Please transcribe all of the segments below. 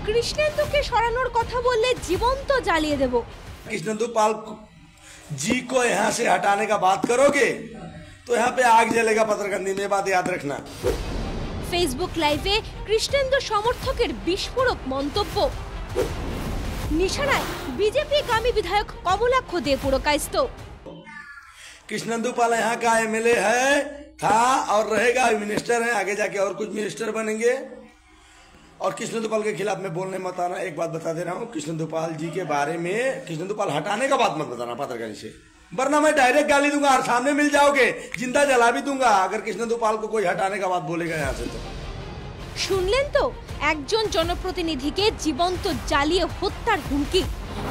কৃষ্ণেন্দুকে সরানোর কথা বললে জীবন্ত জ্বালিয়ে দেব। कृष्णेंदु पाल जी को यहाँ से हटाने का बात करोगे तो यहाँ पे आग जलेगा पथरकंदी में, बात याद रखना। ফেসবুক লাইভে কৃষ্ণেন্দু সমর্থকের বিস্ফোরক মন্তব্য। নিশানায় বিজেপি গামী বিধায়ক কমলাক্ষ দে পুরকায়স্থ। कृष्णेंदु पाल यहाँ का एमएलए है, था और रहेगा, मिनिस्टर है, आगे जाके और कुछ मिनिस्टर बनेंगे। और कृष्णेंदु पाल के खिलाफ में बोलने मत आना। एक बात बता दे रहा हूँ, कृष्णेंदु पाल जी के बारे में कृष्णेंदु पाल हटाने का बात मत बताना पत्रकारी से, वरना मैं डायरेक्ट गाली दूंगा और सामने मिल जाओगे, जिंदा जला भी दूंगा अगर कृष्णेंदु पाल को कोई हटाने का बात बोलेगा यहाँ से। तो শুনলেন তো, একজন জনপ্রতিনিধিকে জীবন্ত জ্বালিয়ে হত্যার হুমকি।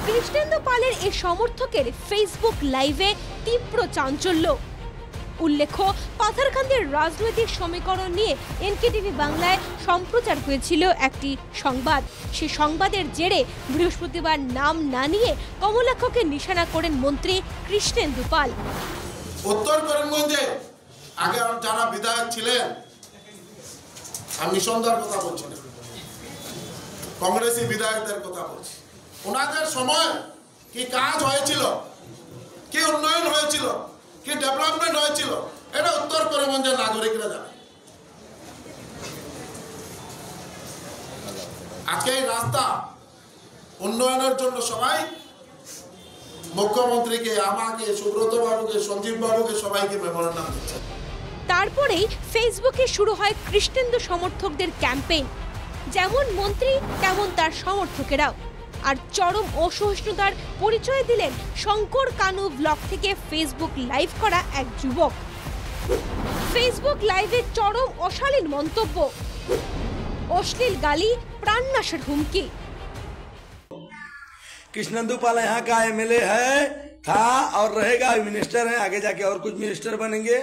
কৃষ্ণেন্দু পালের এই সমর্থকের ফেসবুক লাইভে তীব্র চাঞ্চল্য। উল্লেখ্য, পাথারকান্দির রাজনৈতিক সমীকরণ নিয়ে এনকেটিভি বাংলায় সম্প্রচার হয়েছিল একটি সংবাদ। সে সংবাদের জেরে বৃহস্পতিবার নাম না নিয়ে কমলাক্ষকে নিশানা করেন মন্ত্রী কৃষ্ণেন্দু পাল। উত্তর করিমগঞ্জে আগে যারা বিধায়ক ছিলেন, আমি সন্ধ্যার কথা বলছি না, কংগ্রেসী বিধায়কদের কথা বলছি, ওনাদের সময় কি কাজ হয়েছিল, কি উন্নয়ন হয়েছিল, কি ডেভেলপমেন্ট হয়েছিল, এটা উত্তর করিমগঞ্জের নাগরিকরা জানে। আজকে এই রাস্তা উন্নয়নের জন্য সবাই মুখ্যমন্ত্রীকে, আমাকে, সুব্রত বাবুকে, সঞ্জীব বাবুকে সবাইকে মেমোরেন্ডাম দিচ্ছে। তারপরেই ফেসবুকে শুরু হয় কৃষ্ণেন্দু সমর্থকদের ক্যাম্পেইন। যেমন মন্ত্রী তেমন তার সমর্থকেরাও। আর চরম অসহিষ্ণুতার পরিচয় দিলেন শঙ্কর কানু ব্লক থেকে ফেসবুক লাইভ করা এক যুবক। ফেসবুক লাইভে চরম অশালীন মন্তব্য, অশ্লীল গালি, প্রাণনাশের হুমকি। कृष्णेंदु पाल यहाँ का एमएलए है, था और रहेगा, मिनिस्टर है, आगे जाके और कुछ मिनिस्टर बनेंगे।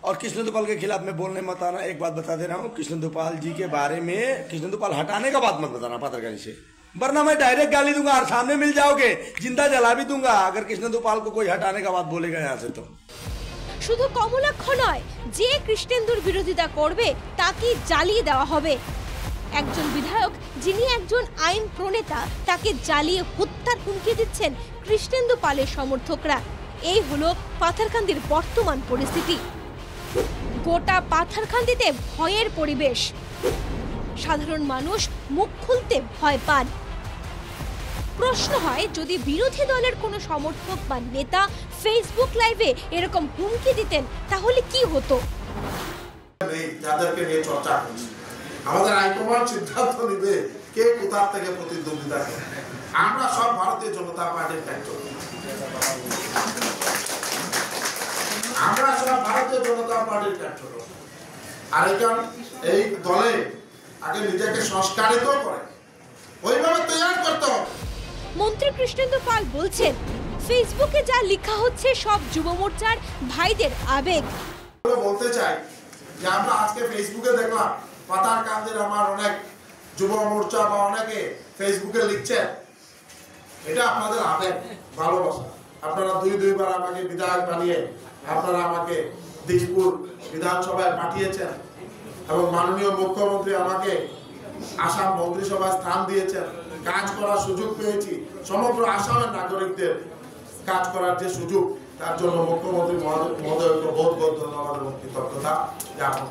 और कृष्णेंदु पाल के खिलाफ में बोलने मत आना। एक बात बता दे रहा हूँ, कृष्णेंदु पाल जी के बारे में कृष्णेंदु पाल हटाने का बात मत बताना पत्रकारी से, वरना मैं डायरेक्ट गाली दूंगा और सामने मिल जाओगे, जिंदा जला भी दूंगा अगर कृष्णेंदु पाल को कोई हटाने का बात बोलेगा यहाँ से। तो শুধু কমলাক্ষ নয়, যে কৃষ্ণেন্দুর বিরোধিতা করবে তাকে জ্বালিয়ে দেওয়া হবে। একজন বিধায়ক যিনি একজন আইন প্রণেতা, তাকে জ্বালিয়ে হত্যার হুমকি দিচ্ছেন কৃষ্ণেন্দু পালের সমর্থকরা। এই হলো পাথারকান্দির বর্তমান পরিস্থিতি। গোটা পাথারকান্দিতে ভয়ের পরিবেশ। সাধারণ মানুষ মুখ খুলতে ভয় পান। প্রশ্ন হয়, যদি বিরোধী দলের কোনো সমর্থক বা নেতা ফেসবুক লাইভে এরকম হুমকি দিতেন তাহলে কি হতো? যাদেরকে নিয়ে চর্চা করছি, আমাদের হাইকমান্ড সিদ্ধান্ত নিবে কে কোথা থেকে প্রতিদ্বন্দ্বিতা করে। আমরা সব ভারতীয় জনতা পার্টির ফ্যাক্টর, আমরা সব ভারতীয় জনতা পার্টির ফ্যাক্টর। আর এই দলে আগে নিজেকে সংস্কারিত করে ওইভাবে তৈরি করতে হবে। মন্ত্রী কৃষ্ণেন্দু পাল বলছেন, ফেসবুকে যা লেখা হচ্ছে সব যুব মোর্চার ভাইদের আবেগ। বলতে চাই যে আমরা আজকে ফেসবুকে দেখলাম পাথারকান্দির আমার অনেক যুব মোর্চা বা অনেকে ফেসবুকে লিখছেন, এটা আপনাদের আবেগ, ভালোবাসা। আপনারা দুইবার আমাকে বিধায়ক বানিয়ে আপনারা আমাকে দিশপুর বিধানসভায় পাঠিয়েছেন এবং মাননীয় মুখ্যমন্ত্রী আমাকে আসাম মন্ত্রিসভায় স্থান দিয়েছেন, কাজ করার সুযোগ পেয়েছি। সমগ্র আসামের নাগরিকদের কাজ করার যে সুযোগ, তার জন্য মুখ্যমন্ত্রী মহোদয়কে বহুত বহুত ধন্যবাদ এবং কৃতজ্ঞতা জ্ঞাপন।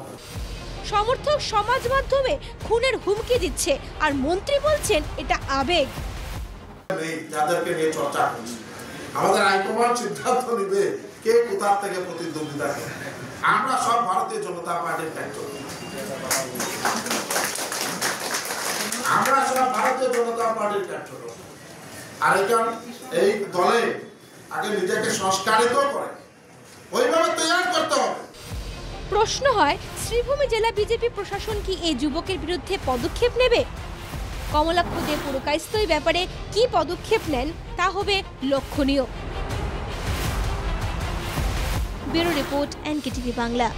সমর্থক সমাজ মাধ্যমে খুনের হুমকি দিচ্ছে আর মন্ত্রী বলছেন এটা আবেগ। যাদেরকে নিয়ে চর্চা করছি, আমাদের হাইকমান্ড সিদ্ধান্ত নিবে কে কোথা থেকে প্রতিদ্বন্দ্বিতা করে। আমরা সব ভারতীয় জনতা পার্টির ফ্যাক্টর, আমরা সব ভারতীয় জনতা পার্টির ফ্যাক্টর। আর এই দলে আগে নিজেকে সংস্কারিত করে ওইভাবে তৈরি করতে হবে। প্রশ্ন হয়, শ্রীভূমি জেলা বিজেপি প্রশাসন কি এই যুবকের বিরুদ্ধে পদক্ষেপ নেবে? কমলাক্ষ দে পুরকায়স্থ এই ব্যাপারে কি পদক্ষেপ নেন তা হবে লক্ষণীয়। Bureau report, NKTV Bangla.